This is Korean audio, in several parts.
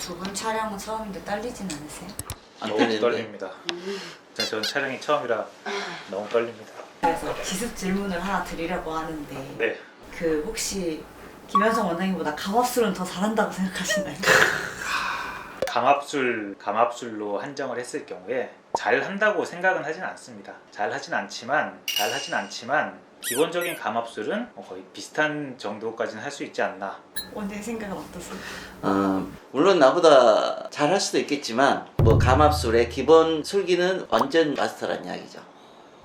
두 분 촬영은 처음인데 떨리진 않으세요? 너무 떨립니다. 저는 촬영이 처음이라 너무 떨립니다. 그래서 기습 질문을 하나 드리려고 하는데 네. 그 혹시 김현성 원장님보다 감압술은 더 잘한다고 생각하시나요? 감압술로 한정을 했을 경우에 잘 한다고 생각은 하진 않습니다. 잘 하진 않지만 기본적인 감압술은 거의 비슷한 정도까지는 할 수 있지 않나. 원장님 생각은 어떠세요? 물론 나보다 잘할 수도 있겠지만 뭐 감압술의 기본 술기는 완전 마스터란 이야기죠.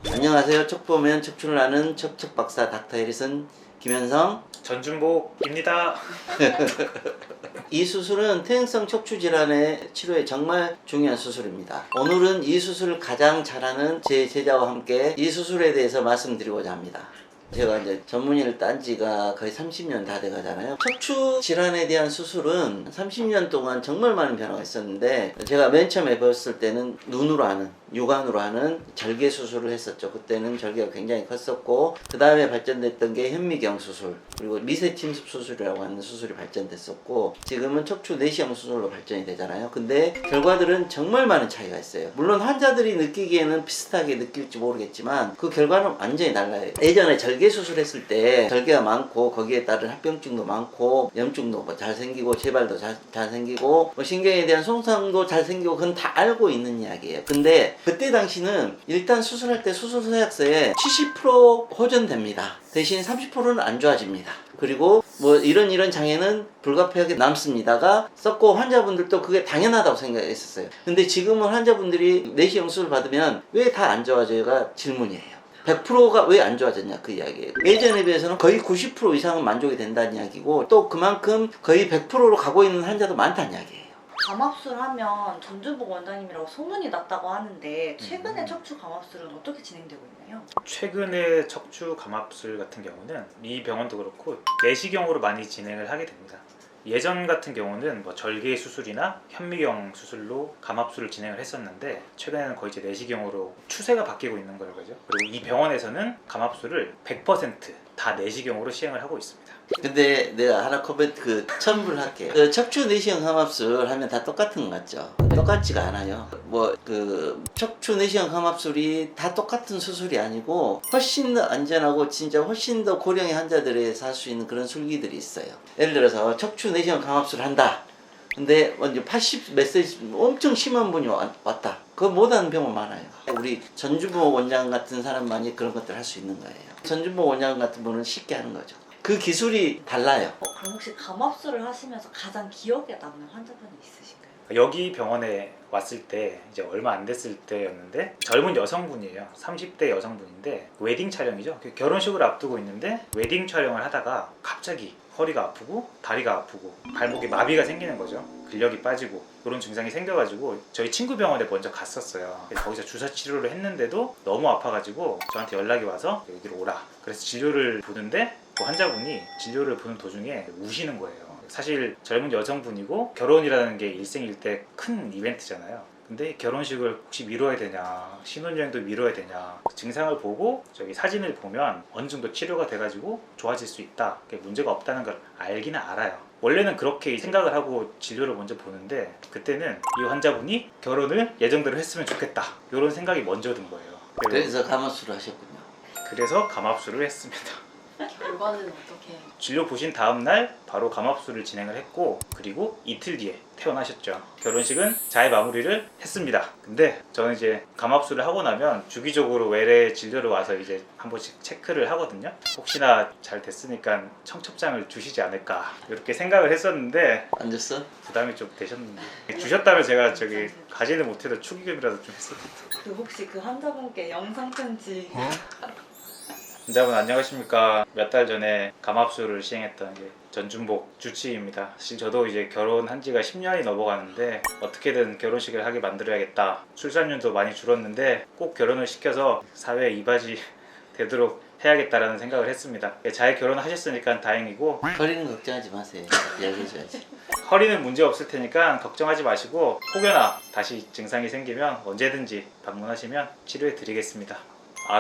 안녕하세요. 척 보면 척추를 아는 척박사 닥터 해리슨 김현성. 전준복입니다. 이 수술은 퇴행성 척추 질환의 치료에 정말 중요한 수술입니다. 오늘은 이 수술을 가장 잘하는 제 제자와 함께 이 수술에 대해서 말씀드리고자 합니다. 제가 이제 전문의를 딴 지가 거의 30년 다 돼 가잖아요. 척추 질환에 대한 수술은 30년 동안 정말 많은 변화가 있었는데, 제가 맨 처음 해봤을 때는 눈으로 하는, 육안으로 하는 절개 수술을 했었죠. 그때는 절개가 굉장히 컸었고, 그 다음에 발전됐던 게 현미경 수술, 그리고 미세 침습 수술이라고 하는 수술이 발전됐었고, 지금은 척추 내시경 수술로 발전이 되잖아요. 근데 결과들은 정말 많은 차이가 있어요. 물론 환자들이 느끼기에는 비슷하게 느낄지 모르겠지만 그 결과는 완전히 달라요. 예전에 절개 수술했을 때 절개가 많고 거기에 따른 합병증도 많고 염증도 뭐 잘 생기고 재발도 잘 생기고 뭐 신경에 대한 손상도 잘 생기고 그건 다 알고 있는 이야기예요. 근데 그때 당시는 일단 수술할 때 수술 서약서에 70% 호전됩니다. 대신 30%는 안 좋아집니다. 그리고 뭐 이런 장애는 불가피하게 남습니다가 썼고, 환자분들도 그게 당연하다고 생각했었어요. 근데 지금은 환자분들이 내시경 수술 받으면 왜 다 안 좋아져요가 질문이에요. 100%가 왜 안 좋아졌냐 그 이야기예요. 예전에 비해서는 거의 90% 이상은 만족이 된다는 이야기고, 또 그만큼 거의 100%로 가고 있는 환자도 많다는 이야기예요. 감압술 하면 전준복 원장님이라고 소문이 났다고 하는데 최근에 척추 감압술은 어떻게 진행되고 있나요? 최근에 척추 감압술 같은 경우는 이 병원도 그렇고 내시경으로 많이 진행을 하게 됩니다. 예전 같은 경우는 뭐 절개 수술이나 현미경 수술로 감압술을 진행을 했었는데, 최근에는 거의 이제 내시경으로 추세가 바뀌고 있는 거죠. 그리고 이 병원에서는 감압술을 100% 다 내시경으로 시행을 하고 있습니다. 근데 내가 하나 코멘트 첨부를 할게요. 그 척추 내시경 감압술 하면 다 똑같은 거 같죠? 똑같지가 않아요. 뭐 그 척추 내시경 감압술이 다 똑같은 수술이 아니고 훨씬 더 안전하고 진짜 훨씬 더 고령의 환자들에서 할 수 있는 그런 술기들이 있어요. 예를 들어서 척추 내시경 감압술을 한다. 근데 먼저 80 몇 세 엄청 심한 분이 왔다. 그거 못하는 병원 많아요. 우리 전준복 원장 같은 사람만이 그런 것들 할 수 있는 거예요. 전준복 원장 같은 분은 쉽게 하는 거죠. 그 기술이 달라요. 그럼 혹시 감압술을 하시면서 가장 기억에 남는 환자분이 있으신가요? 여기 병원에 왔을 때 이제 얼마 안 됐을 때였는데, 젊은 여성분이에요. 30대 여성분인데 웨딩 촬영이죠. 결혼식을 앞두고 있는데 웨딩 촬영을 하다가 갑자기 허리가 아프고 다리가 아프고 발목에 마비가 생기는 거죠. 근력이 빠지고 그런 증상이 생겨가지고 저희 친구 병원에 먼저 갔었어요. 거기서 주사 치료를 했는데도 너무 아파가지고 저한테 연락이 와서 여기로 오라. 그래서 진료를 보는데 그 환자분이 진료를 보는 도중에 우시는 거예요. 사실 젊은 여성분이고 결혼이라는 게 일생일대 큰 이벤트잖아요. 근데 결혼식을 혹시 미뤄야 되냐, 신혼여행도 미뤄야 되냐, 증상을 보고 저기 사진을 보면 어느 정도 치료가 돼가지고 좋아질 수 있다, 문제가 없다는 걸 알기는 알아요. 원래는 그렇게 생각을 하고 진료를 먼저 보는데, 그때는 이 환자분이 결혼을 예정대로 했으면 좋겠다 이런 생각이 먼저 든 거예요. 그래서 감압술을 하셨군요. 그래서 감압술을 했습니다. 결과는 어떻게? 진료 보신 다음날 바로 감압술을 진행을 했고, 그리고 이틀 뒤에 퇴원하셨죠. 결혼식은 잘 마무리를 했습니다. 근데 저는 이제 감압술을 하고 나면 주기적으로 외래 진료를 와서 이제 한 번씩 체크를 하거든요. 혹시나 잘 됐으니까 청첩장을 주시지 않을까 이렇게 생각을 했었는데 안 줬어? 부담이 좀 되셨는데, 주셨다면 제가 저기 가지는 못해도 축의금이라도 좀 했었는데. 그 혹시 그 환자분께 영상 편지 환자분 안녕하십니까. 몇 달 전에 감압술을 시행했던 전준복 주치의입니다. 사실 저도 이제 결혼한 지가 10년이 넘어가는데 어떻게든 결혼식을 하게 만들어야겠다. 출산율도 많이 줄었는데 꼭 결혼을 시켜서 사회에 이바지 되도록 해야겠다라는 생각을 했습니다. 잘 결혼하셨으니까 다행이고, 허리는 걱정하지 마세요. 이야기해줘야지. 허리는 문제 없을 테니까 걱정하지 마시고, 혹여나 다시 증상이 생기면 언제든지 방문하시면 치료해 드리겠습니다.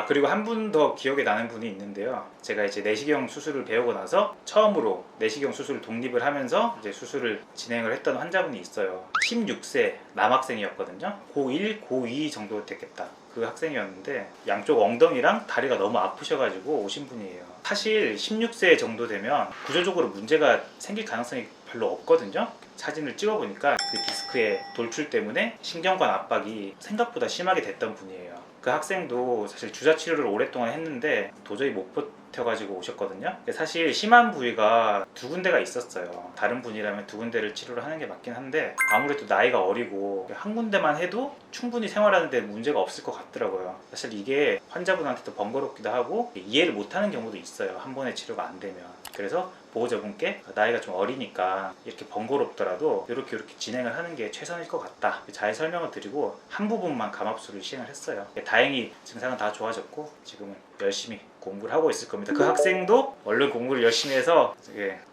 그리고 한 분 더 기억에 나는 분이 있는데요. 제가 이제 내시경 수술을 배우고 나서 처음으로 내시경 수술을 독립을 하면서 이제 수술을 진행을 했던 환자분이 있어요. 16세 남학생이었거든요. 고1, 고2 정도 됐겠다. 그 학생이었는데 양쪽 엉덩이랑 다리가 너무 아프셔가지고 오신 분이에요. 사실 16세 정도 되면 구조적으로 문제가 생길 가능성이 별로 없거든요. 사진을 찍어보니까 그 디스크의 돌출 때문에 신경관 압박이 생각보다 심하게 됐던 분이에요. 그 학생도 사실 주사 치료를 오랫동안 했는데 도저히 못 버텨가지고 오셨거든요. 사실 심한 부위가 두 군데가 있었어요. 다른 분이라면 두 군데를 치료를 하는 게 맞긴 한데 아무래도 나이가 어리고 한 군데만 해도 충분히 생활하는 데 문제가 없을 것 같더라고요. 사실 이게 환자분한테도 번거롭기도 하고 이해를 못하는 경우도 있어요. 한 번에 치료가 안 되면. 그래서 보호자분께 나이가 좀 어리니까 이렇게 번거롭더라도 이렇게 진행을 하는 게 최선일 것 같다. 잘 설명을 드리고 한 부분만 감압술을 시행을 했어요. 다행히 증상은 다 좋아졌고 지금은 열심히 공부를 하고 있을 겁니다. 그 학생도 얼른 공부를 열심히 해서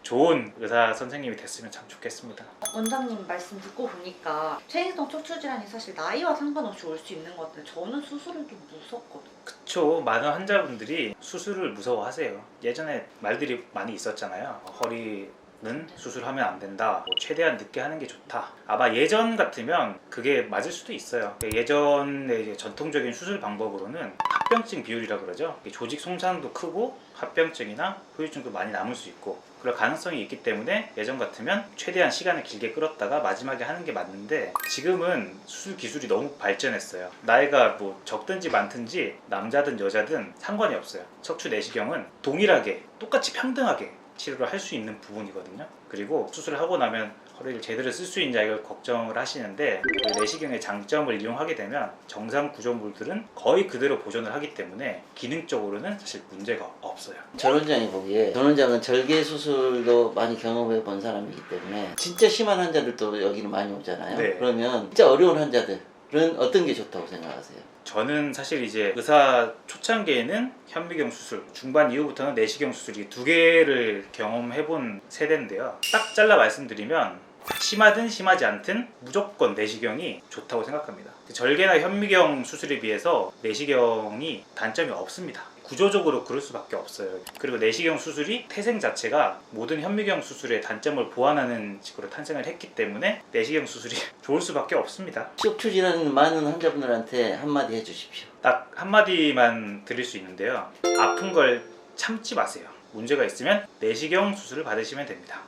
좋은 의사 선생님이 됐으면 참 좋겠습니다. 원장님 말씀 듣고 보니까 퇴행성 척추 질환이 사실 나이와 상관없이 올 수 있는 것 같은데 저는 수술을 좀 무섭거든요. 그쵸. 많은 환자분들이 수술을 무서워하세요. 예전에 말들이 많이 있었잖아요. 허리는 수술하면 안 된다. 최대한 늦게 하는 게 좋다. 아마 예전 같으면 그게 맞을 수도 있어요. 예전에 이제 전통적인 수술 방법으로는 합병증 비율이라 그러죠. 조직 손상도 크고 합병증이나 후유증도 많이 남을 수 있고 그럴 가능성이 있기 때문에 예전 같으면 최대한 시간을 길게 끌었다가 마지막에 하는 게 맞는데 지금은 수술 기술이 너무 발전했어요. 나이가 뭐 적든지 많든지 남자든 여자든 상관이 없어요. 척추 내시경은 동일하게 똑같이 평등하게 치료를 할 수 있는 부분이거든요. 그리고 수술을 하고 나면 허리를 제대로 쓸 수 있냐 이걸 걱정을 하시는데 내시경의 장점을 이용하게 되면 정상 구조물들은 거의 그대로 보존을 하기 때문에 기능적으로는 사실 문제가 없어요. 전 원장이 보기에 전 원장은 절개 수술도 많이 경험해 본 사람이기 때문에 진짜 심한 환자들도 여기는 많이 오잖아요. 네. 그러면 진짜 어려운 환자들은 어떤 게 좋다고 생각하세요? 저는 사실 이제 의사 초창기에는 현미경 수술, 중반 이후부터는 내시경 수술 이 두 개를 경험해본 세대인데요. 딱 잘라 말씀드리면 심하든 심하지 않든 무조건 내시경이 좋다고 생각합니다. 절개나 현미경 수술에 비해서 내시경이 단점이 없습니다. 구조적으로 그럴 수밖에 없어요. 그리고 내시경 수술이 태생 자체가 모든 현미경 수술의 단점을 보완하는 식으로 탄생을 했기 때문에 내시경 수술이 좋을 수밖에 없습니다. 척추 질환 많은 환자분들한테 한마디 해주십시오. 딱 한마디만 드릴 수 있는데요. 아픈 걸 참지 마세요. 문제가 있으면 내시경 수술을 받으시면 됩니다.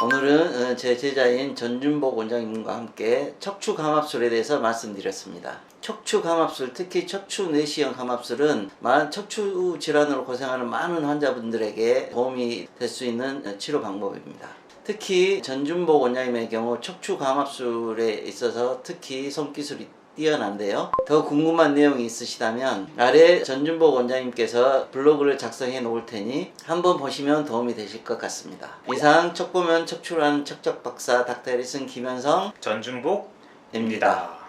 오늘은 제 제자인 전준복 원장님과 함께 척추 감압술에 대해서 말씀드렸습니다. 척추 감압술, 특히 척추 내시경 감압술은 척추 질환으로 고생하는 많은 환자분들에게 도움이 될 수 있는 치료 방법입니다. 특히 전준복 원장님의 경우 척추 감압술에 있어서 특히 손기술이 뛰어난데요. 더 궁금한 내용이 있으시다면 아래 전준복 원장님께서 블로그를 작성해 놓을 테니 한번 보시면 도움이 되실 것 같습니다. 이상 척보면 척추라는 척척박사 닥터 해리슨 김현성 전준복입니다. 입니다.